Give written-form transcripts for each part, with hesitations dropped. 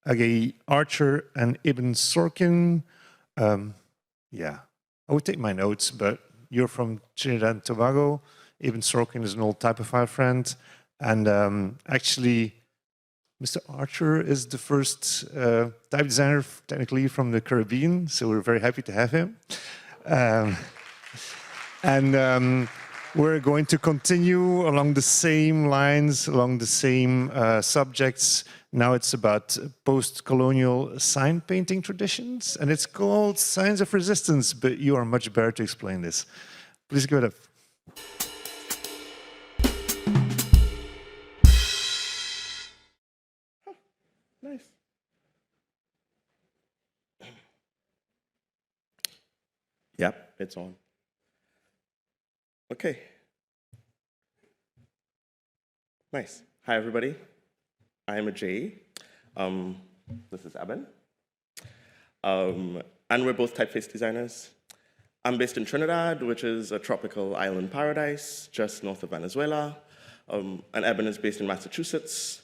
Agyei Archer and Eben Sorkin. Yeah, I would take my notes, but you're from Trinidad and Tobago. Eben Sorkin is an old typeface friend. And actually, Mr. Archer is the first type designer, technically, from the Caribbean, so we're very happy to have him. We're going to continue along the same lines, along the same subjects. Now it's about post-colonial sign painting traditions, and it's called Signs of Resistance, but you are much better to explain this. Please give it up. Nice. Yep, it's on. Okay. Nice. Hi, everybody. I am Agyei. This is Eben. And we're both typeface designers. I'm based in Trinidad, which is a tropical island paradise just north of Venezuela. And Eben is based in Massachusetts.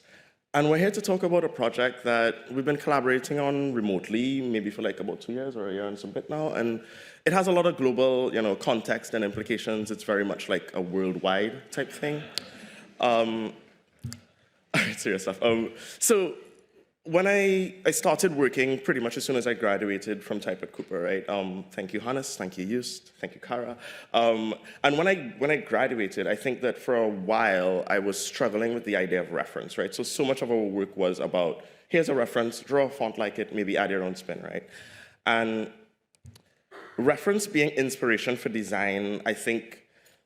And we're here to talk about a project that we've been collaborating on remotely, maybe for like about 2 years or a year and some bit now. And it has a lot of global, context and implications. It's very much like a worldwide type thing. All right, serious stuff. So when I started working pretty much as soon as I graduated from Type at Cooper, right? Thank you, Hannes. Thank you, Just. Thank you, Kara. And when I graduated, I think that for a while I was struggling with the idea of reference, right? So much of our work was about, here's a reference, draw a font like it, maybe add your own spin, right? And reference being inspiration for design, I think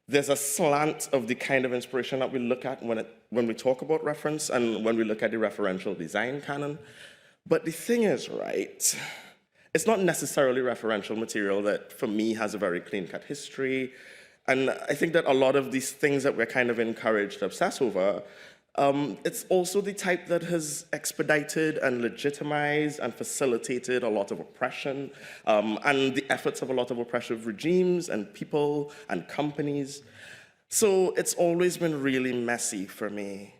there's a slant of the kind of inspiration that we look at when we talk about reference and when we look at the referential design canon. But the thing is, right, it's not necessarily referential material that, for me, has a very clean-cut history. And I think that a lot of these things that we're kind of encouraged to obsess over, it's also the type that has expedited and legitimized and facilitated a lot of oppression and the efforts of a lot of oppressive regimes and people and companies. So it's always been really messy for me.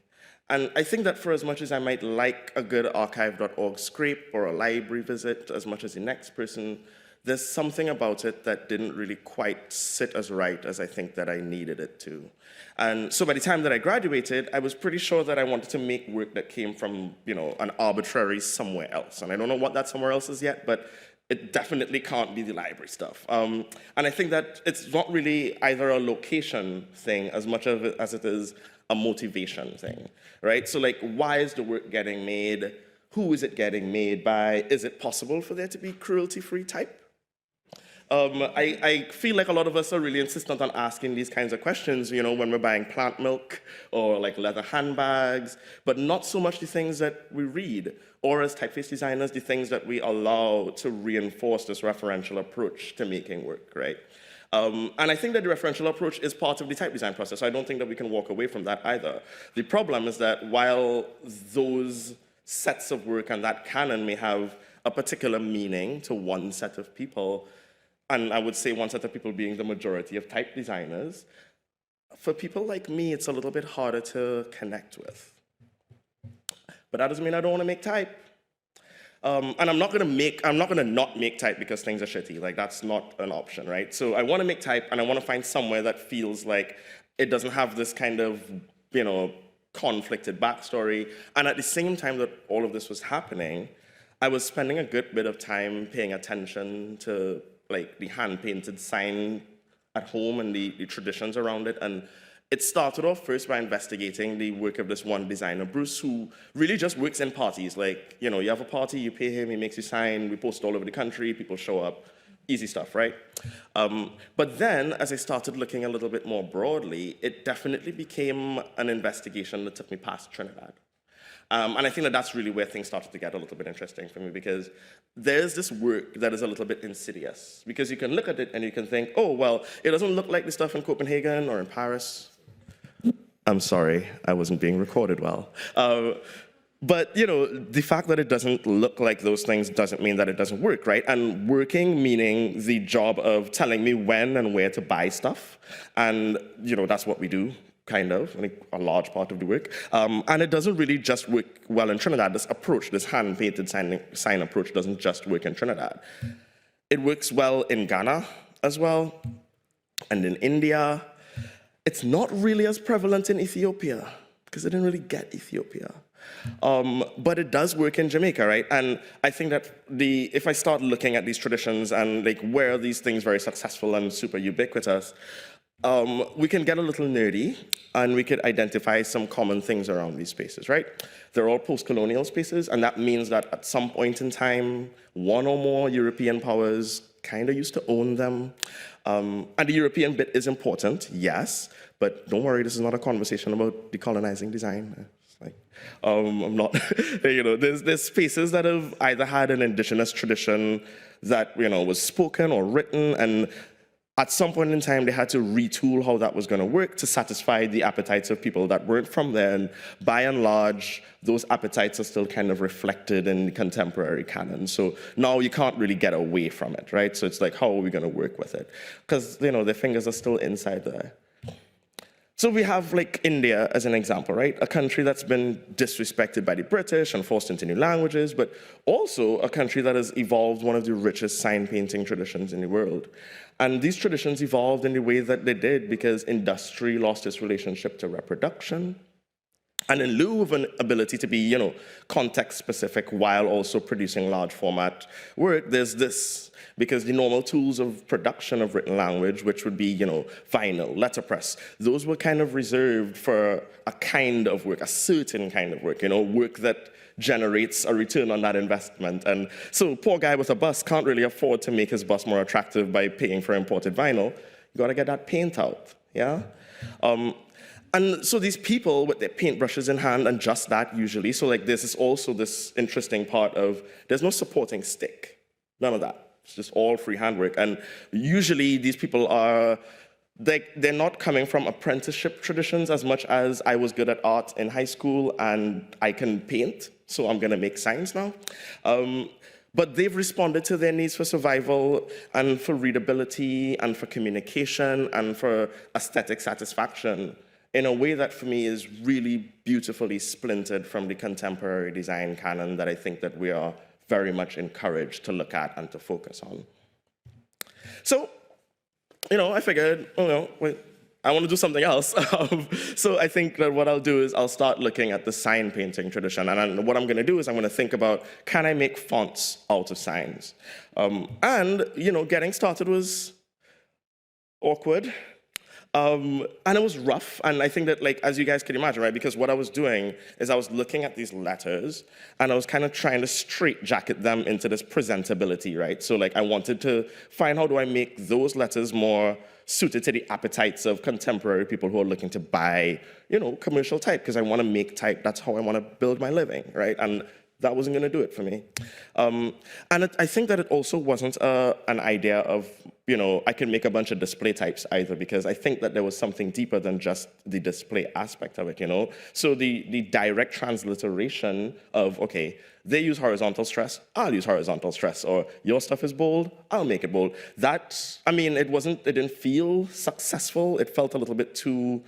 And I think that for as much as I might like a good archive.org scrape or a library visit as much as the next person, there's something about it that didn't really quite sit as right as I think that I needed it to. And so by the time that I graduated, I was pretty sure that I wanted to make work that came from, an arbitrary somewhere else. And I don't know what that somewhere else is yet, but it definitely can't be the library stuff. And I think that it's not really either a location thing as much of it as it is a motivation thing, right? So like, why is the work getting made? Who is it getting made by? Is it possible for there to be cruelty-free type? I feel like a lot of us are really insistent on asking these kinds of questions, when we're buying plant milk or like leather handbags, but not so much the things that we read, or as typeface designers, the things that we allow to reinforce this referential approach to making work, right? And I think that the referential approach is part of the type design process. I don't think that we can walk away from that either. The problem is that while those sets of work and that canon may have a particular meaning to one set of people, and I would say one set of people being the majority of type designers, for people like me, it's a little bit harder to connect with. But that doesn't mean I don't want to make type. And I'm not gonna not make type because things are shitty. Like, that's not an option, right? So I want to make type, and I want to find somewhere that feels like it doesn't have this kind of, conflicted backstory. And at the same time that all of this was happening, I was spending a good bit of time paying attention to like the hand-painted sign at home and the traditions around it. And it started off first by investigating the work of this one designer, Bruce, who really just works in parties. Like, you have a party, you pay him, he makes you sign, we post all over the country, people show up, easy stuff, right? But then, as I started looking a little bit more broadly, it definitely became an investigation that took me past Trinidad. And I think that that's really where things started to get a little bit interesting for me, because there's this work that is a little bit insidious. Because you can look at it and you can think, oh, well, it doesn't look like the stuff in Copenhagen or in Paris. I'm sorry, I wasn't being recorded well. But the fact that it doesn't look like those things doesn't mean that it doesn't work, right? And working meaning the job of telling me when and where to buy stuff. And that's what we do. kind of, like a large part of the work. And it doesn't really just work well in Trinidad. This approach, this hand-painted sign approach doesn't just work in Trinidad. It works well in Ghana as well, and in India. It's not really as prevalent in Ethiopia, because I didn't really get Ethiopia. But it does work in Jamaica, right? And I think that if I start looking at these traditions and like where are these things very successful and super ubiquitous, we can get a little nerdy and we could identify some common things around these spaces, right? They're all post-colonial spaces, and that means that at some point in time, one or more European powers kind of used to own them. And the European bit is important, yes, but don't worry, this is not a conversation about decolonizing design. Like, I'm not, there's spaces that have either had an indigenous tradition that, was spoken or written, and at some point in time, they had to retool how that was going to work to satisfy the appetites of people that weren't from there. And by and large, those appetites are still kind of reflected in the contemporary canon. So now you can't really get away from it, right? So it's like, how are we going to work with it? Because, their fingers are still inside there. So we have like India as an example, right? A country that's been disrespected by the British and forced into new languages, but also a country that has evolved one of the richest sign painting traditions in the world. And these traditions evolved in the way that they did because industry lost its relationship to reproduction. And in lieu of an ability to be, context specific while also producing large format work, there's this. Because the normal tools of production of written language, which would be, vinyl, letterpress, those were kind of reserved for a kind of work, a certain kind of work, work that generates a return on that investment. And so poor guy with a bus can't really afford to make his bus more attractive by paying for imported vinyl. You gotta get that paint out, yeah? And so these people with their paintbrushes in hand and just that usually, so like this is also this interesting part of, there's no supporting stick, none of that. It's just all free handwork. And usually these people are, they're not coming from apprenticeship traditions as much as I was good at art in high school and I can paint, so I'm gonna make signs now. But they've responded to their needs for survival and for readability and for communication and for aesthetic satisfaction in a way that for me is really beautifully splintered from the contemporary design canon that I think that we are very much encouraged to look at and to focus on. So, I figured, I want to do something else. So I think that what I'll do is I'll start looking at the sign painting tradition. And what I'm going to do is I'm going to think about, can I make fonts out of signs? And, getting started was awkward. And it was rough, and I think that, as you guys can imagine, right, because what I was doing is I was looking at these letters, and I was kind of trying to straitjacket them into this presentability, right? So, I wanted to find how do I make those letters more suited to the appetites of contemporary people who are looking to buy, commercial type, because I want to make type, that's how I want to build my living, right? And that wasn't going to do it for me. I think that it also wasn't an idea of, I can make a bunch of display types either, because I think that there was something deeper than just the display aspect of it, So the direct transliteration of, okay, they use horizontal stress, I'll use horizontal stress, or your stuff is bold, I'll make it bold. That, it didn't feel successful. It felt a little bit too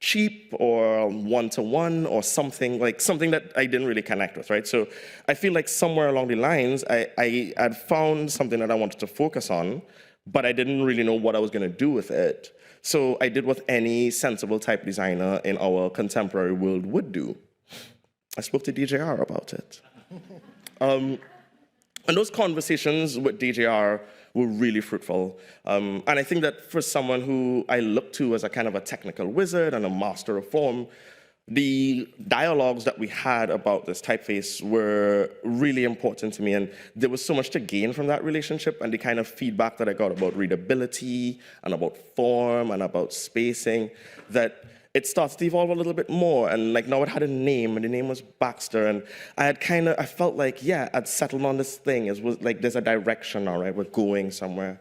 cheap or one-to-one or something that I didn't really connect with, right? So I feel like somewhere along the lines, I had found something that I wanted to focus on, but I didn't really know what I was going to do with it. So I did what any sensible type designer in our contemporary world would do. I spoke to DJR about it. And those conversations with DJR were really fruitful. And I think that for someone who I look to as a kind of a technical wizard and a master of form, the dialogues that we had about this typeface were really important to me, and there was so much to gain from that relationship, and the kind of feedback that I got about readability and about form and about spacing, that it starts to evolve a little bit more, and now it had a name, and the name was Baxter, and I felt like, yeah, I'd settled on this thing. It was like, there's a direction now, right? We're going somewhere.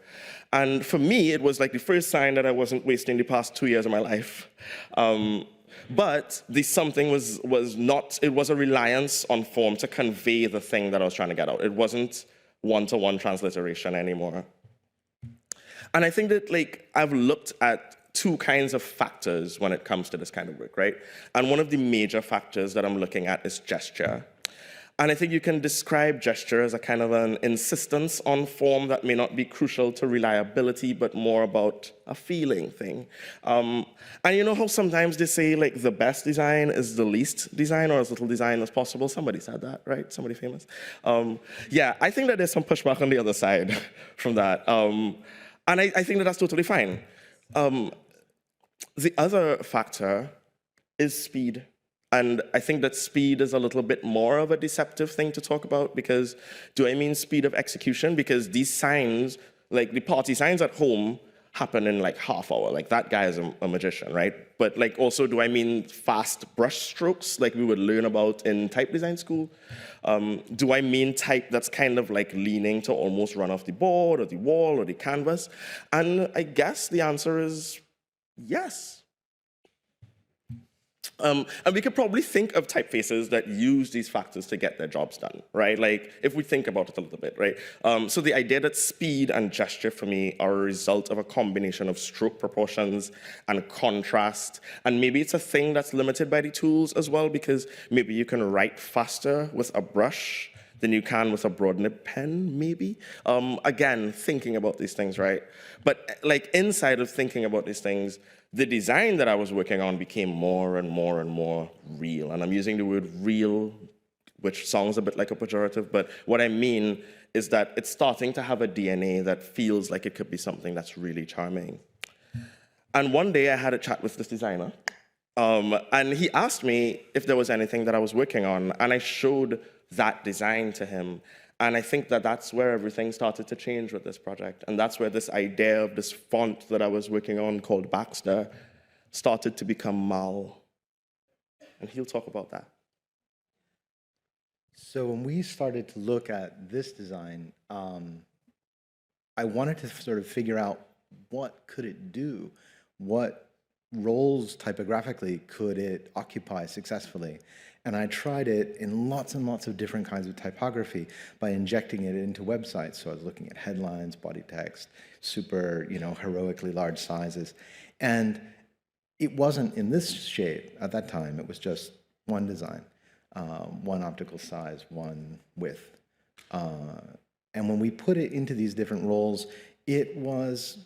And for me, it was like the first sign that I wasn't wasting the past 2 years of my life. But the something was not, it was a reliance on form to convey the thing that I was trying to get out. It wasn't one-to-one transliteration anymore. And I think that I've looked at two kinds of factors when it comes to this kind of work, right? And one of the major factors that I'm looking at is gesture. And I think you can describe gesture as a kind of an insistence on form that may not be crucial to reliability, but more about a feeling thing. And you know how sometimes they say, like, the best design is the least design, or as little design as possible? Somebody said that, right? Somebody famous? Yeah, I think that there's some pushback on the other side from that. And I think that that's totally fine. The other factor is speed. And I think that speed is a little bit more of a deceptive thing to talk about, because do I mean speed of execution? Because these signs, like the party signs at home, happen in like half hour. Like that guy is a magician, right? But like also, do I mean fast brush strokes like we would learn about in type design school? Do I mean type that's kind of like leaning to almost run off the board or the wall or the canvas? And I guess the answer is yes. And we could probably think of typefaces that use these factors to get their jobs done, right? Like, if we think about it a little bit, right? So the idea that speed and gesture for me are a result of a combination of stroke proportions and contrast, and maybe it's a thing that's limited by the tools as well, because maybe you can write faster with a brush than you can with a broad nib pen, maybe. Again, thinking about these things, right? But like inside of thinking about these things, the design that I was working on became more and more and more real. And I'm using the word real, which sounds a bit like a pejorative, but what I mean is that it's starting to have a DNA that feels like it could be something that's really charming. And one day I had a chat with this designer, and he asked me if there was anything that I was working on, and I showed that design to him. And I think that that's where everything started to change with this project. And that's where this idea of this font that I was working on called Baxter started to become Mal. And he'll talk about that. So when we started to look at this design, I wanted to sort of figure out what could it do? What roles typographically could it occupy successfully? And I tried it in lots and lots of different kinds of typography by injecting it into websites. So I was looking at headlines, body text, super, heroically large sizes. And it wasn't in this shape at that time. It was just one design, one optical size, one width. And when we put it into these different roles, it was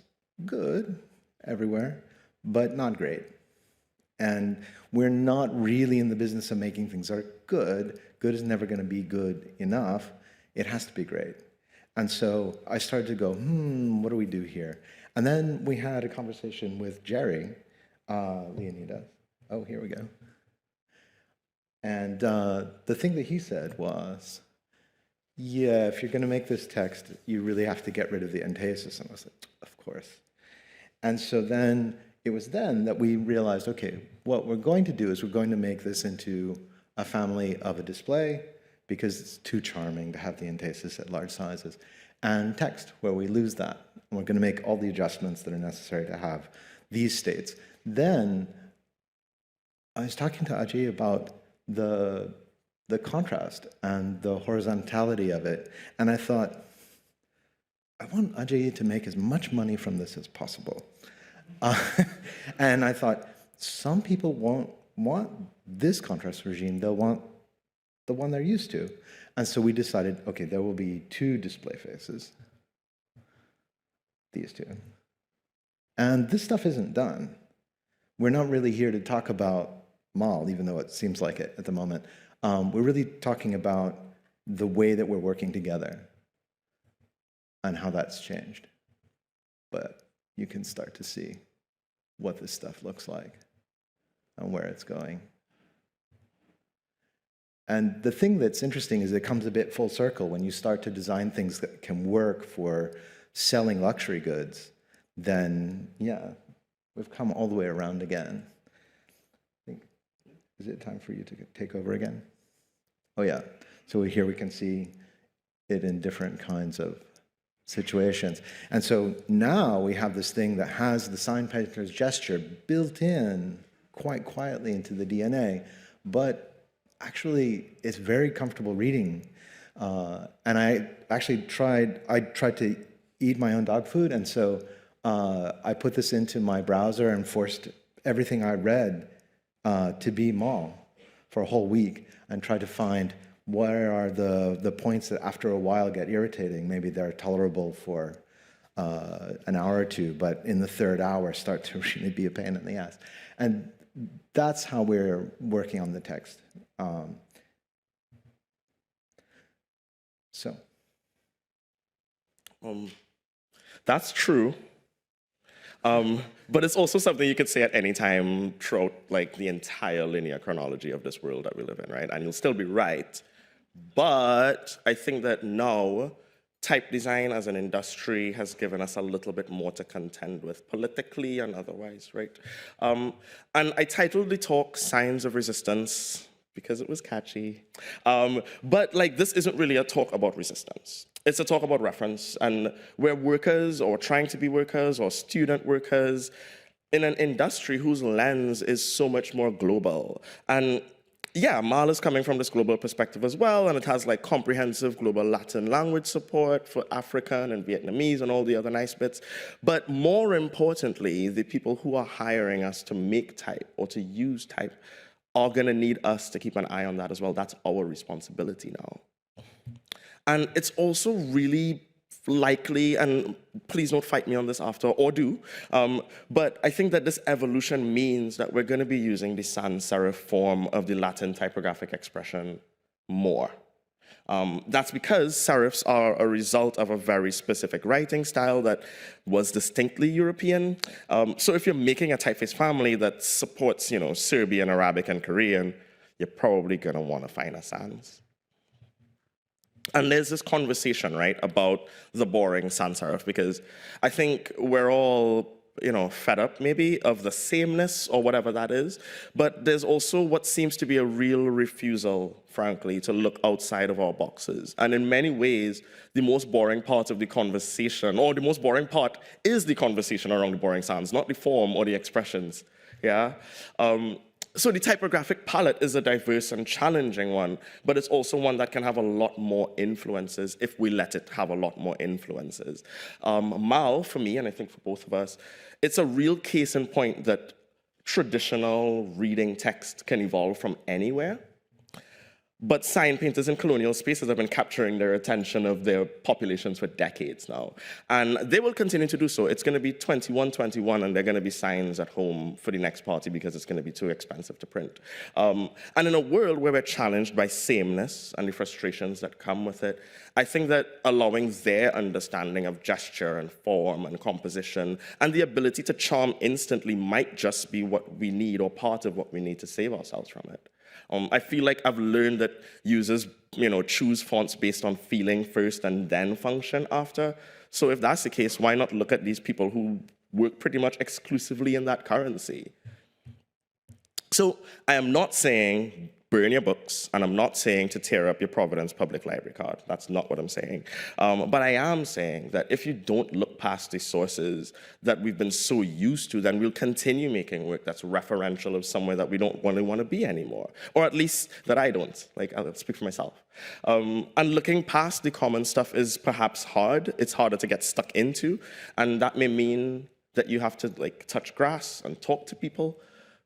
good everywhere, but not great. And we're not really in the business of making things that are good. Good is never going to be good enough. It has to be great. And so I started to go, what do we do here? And then we had a conversation with Jerry, Leonida. Oh, here we go. And the thing that he said was, yeah, if you're going to make this text, you really have to get rid of the entasis. And I was like, of course. And so then it was then that we realized, okay, what we're going to do is we're going to make this into a family of a display, because it's too charming to have the entasis at large sizes, and text, where we lose that. And we're going to make all the adjustments that are necessary to have these states. Then I was talking to Agyei about the contrast and the horizontality of it, and I thought, I want Agyei to make as much money from this as possible. And I thought, some people won't want this contrast regime, they'll want the one they're used to. And so we decided, okay, there will be two display faces, these two. And this stuff isn't done. We're not really here to talk about Mal, even though it seems like it at the moment. We're really talking about the way that we're working together and how that's changed. But you can start to see what this stuff looks like and where it's going. And the thing that's interesting is it comes a bit full circle. When you start to design things that can work for selling luxury goods, then, yeah, we've come all the way around again. I think, is it time for you to take over again? Oh, yeah. So here we can see it in different kinds of situations. And so now we have this thing that has the sign painter's gesture built in quite quietly into the DNA, but actually it's very comfortable reading. And I actually tried to eat my own dog food, and so I put this into my browser and forced everything I read to be mall for a whole week and tried to find where are the points that after a while get irritating. Maybe they're tolerable for an hour or two, but in the third hour start to really be a pain in the ass. And that's how we're working on the text. That's true. But it's also something you could say at any time throughout like the entire linear chronology of this world that we live in, right? And you'll still be right. But I think that now type design as an industry has given us a little bit more to contend with politically and otherwise, right? And I titled the talk Signs of Resistance because it was catchy. But like this isn't really a talk about resistance. It's a talk about reference, and we're workers or trying to be workers or student workers in an industry whose lens is so much more global. And yeah, MAL is coming from this global perspective as well, and it has like comprehensive global Latin language support for African and Vietnamese and all the other nice bits. But more importantly, the people who are hiring us to make type or to use type are gonna need us to keep an eye on that as well. That's our responsibility now. And it's also really likely, and please don't fight me on this after, or do, but I think that this evolution means that we're going to be using the sans serif form of the Latin typographic expression more. That's because serifs are a result of a very specific writing style that was distinctly European. So if you're making a typeface family that supports, you know, Serbian, Arabic, and Korean, you're probably going to want to find a sans. And there's this conversation, right, about the boring sans serif, because I think we're all, you know, fed up maybe of the sameness or whatever that is, but there's also what seems to be a real refusal, frankly, to look outside of our boxes. And in many ways, the most boring part of the conversation, or the most boring part is the conversation around the boring sans, not the form or the expressions, yeah? So the typographic palette is a diverse and challenging one, but it's also one that can have a lot more influences if we let it have a lot more influences. MAL, for me, and I think for both of us, it's a real case in point that traditional reading text can evolve from anywhere. But sign painters in colonial spaces have been capturing their attention of their populations for decades now. And they will continue to do so. It's going to be 2121, and they're going to be signs at home for the next party because it's going to be too expensive to print. And in a world where we're challenged by sameness and the frustrations that come with it, I think that allowing their understanding of gesture and form and composition and the ability to charm instantly might just be what we need, or part of what we need to save ourselves from it. I feel like I've learned that users, you know, choose fonts based on feeling first and then function after. So if that's the case, why not look at these people who work pretty much exclusively in that currency? So I am not saying burn your books, and I'm not saying to tear up your Providence Public Library card. That's not what I'm saying. But I am saying that if you don't look past the sources that we've been so used to, then we'll continue making work that's referential of somewhere that we don't really want to be anymore. Or at least that I don't. Like, I'll speak for myself. And looking past the common stuff is perhaps hard. It's harder to get stuck into. And that may mean that you have to like touch grass and talk to people,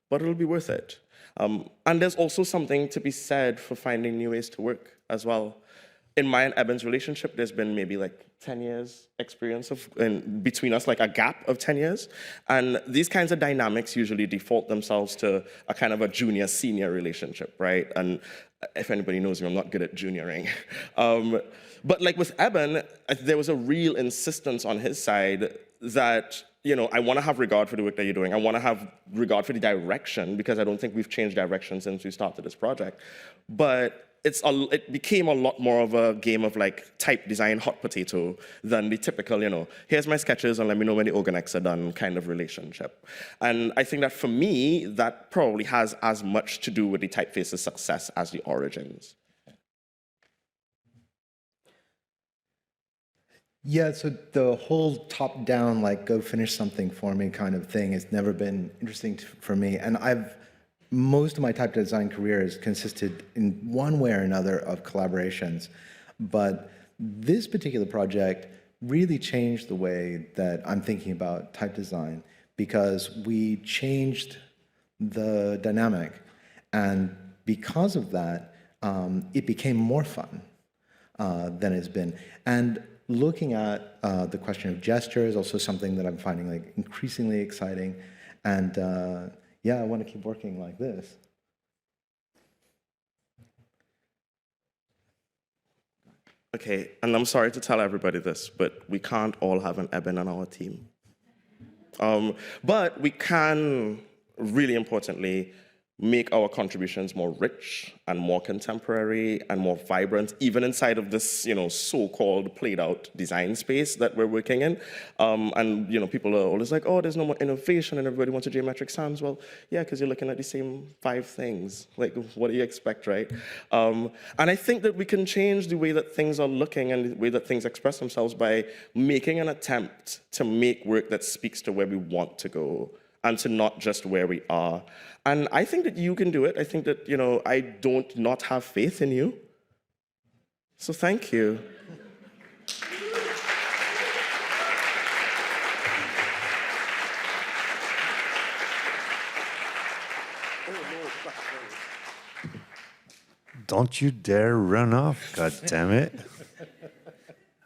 but it'll be worth it. And there's also something to be said for finding new ways to work as well. In my and Eben's relationship, there's been maybe like 10 years experience between us, like a gap of 10 years. And these kinds of dynamics usually default themselves to a kind of a junior-senior relationship, right? And if anybody knows me, I'm not good at junioring. But like with Eben, there was a real insistence on his side that, you know, I want to have regard for the work that you're doing. I want to have regard for the direction, because I don't think we've changed direction since we started this project. But it became a lot more of a game of like type design hot potato than the typical, you know, here's my sketches and let me know when the organics are done kind of relationship. And I think that for me, that probably has as much to do with the typeface's success as the origins. Yeah, so the whole top-down, like, go finish something for me kind of thing has never been interesting for me. And most of my type design career has consisted in one way or another of collaborations. But this particular project really changed the way that I'm thinking about type design, because we changed the dynamic. And because of that, it became more fun than it's been. And looking at the question of gesture is also something that I'm finding like increasingly exciting. And yeah, I want to keep working like this. Okay, and I'm sorry to tell everybody this, but we can't all have an Eben on our team. But we can, really importantly, make our contributions more rich and more contemporary and more vibrant, even inside of this, so-called played-out design space that we're working in. And people are always like, oh, there's no more innovation and everybody wants a geometric sans. Well, yeah, because you're looking at the same 5 things. Like, what do you expect, right? And I think that we can change the way that things are looking and the way that things express themselves by making an attempt to make work that speaks to where we want to go and to not just where we are. And I think that you can do it. I think that, I don't not have faith in you. So thank you. Don't you dare run off, God damn it.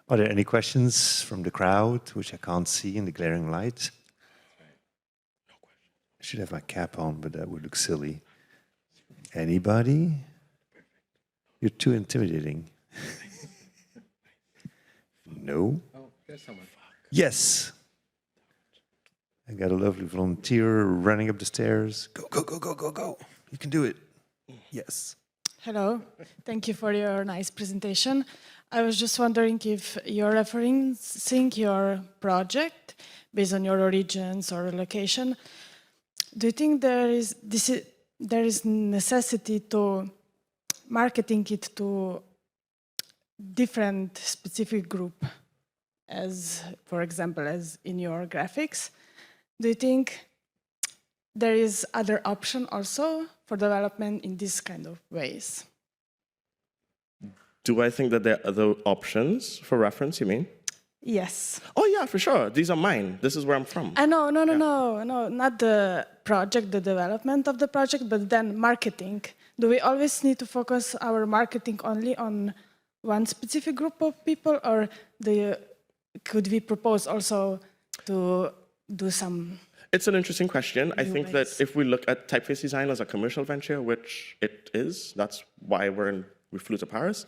Are there any questions from the crowd, which I can't see in the glaring light? I should have my cap on, but that would look silly. Anybody? You're too intimidating. No? Oh, there's someone. Yes. I got a lovely volunteer running up the stairs. Go, go, go, go, go, go. You can do it. Yes. Hello. Thank you for your nice presentation. I was just wondering if you're referencing your project based on your origins or location. Do you think there is necessity to marketing it to different specific group, as, for example, as in your graphics? Do you think there is other option also for development in this kind of ways? Do I think that there are other options for reference, you mean? Yes. Oh, yeah, for sure. These are mine. This is where I'm from. No, not the project, the development of the project, but then marketing. Do we always need to focus our marketing only on one specific group of people, or could we propose also to do some? It's an interesting question. I think that ways. if we look at typeface design as a commercial venture, which it is, that's why we flew to Paris.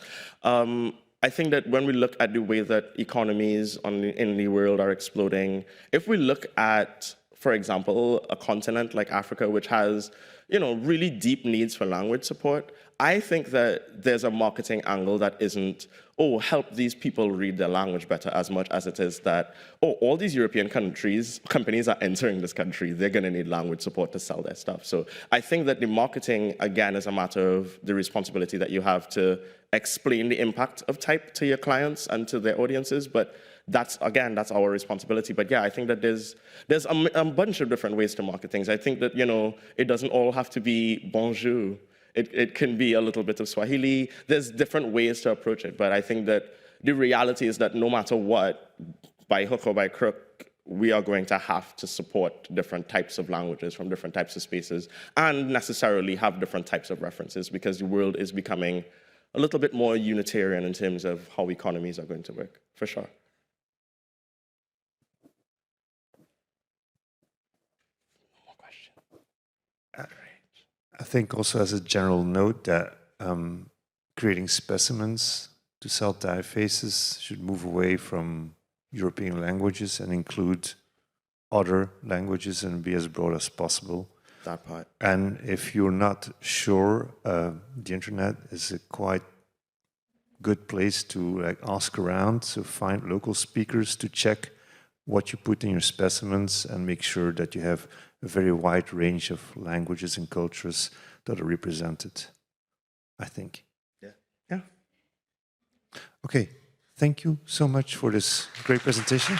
I think that when we look at the way that economies in the world are exploding, if we look at, for example, a continent like Africa, which has, really deep needs for language support, I think that there's a marketing angle that isn't, oh, help these people read their language better, as much as it is that, oh, all these European companies are entering this country. They're going to need language support to sell their stuff. So I think that the marketing, again, is a matter of the responsibility that you have to explain the impact of type to your clients and to their audiences. But that's our responsibility. But yeah, I think that there's a bunch of different ways to market things. I think that, it doesn't all have to be bonjour. It can be a little bit of Swahili. There's different ways to approach it. But I think that the reality is that no matter what, by hook or by crook, we are going to have to support different types of languages from different types of spaces and necessarily have different types of references, because the world is becoming a little bit more unitarian in terms of how economies are going to work, for sure. More question. I think also as a general note that creating specimens to sell typefaces should move away from European languages and include other languages and be as broad as possible. That part. And if you're not sure, the internet is a quite good place to ask around, so find local speakers to check what you put in your specimens and make sure that you have a very wide range of languages and cultures that are represented, I think. Yeah. Okay, thank you so much for this great presentation.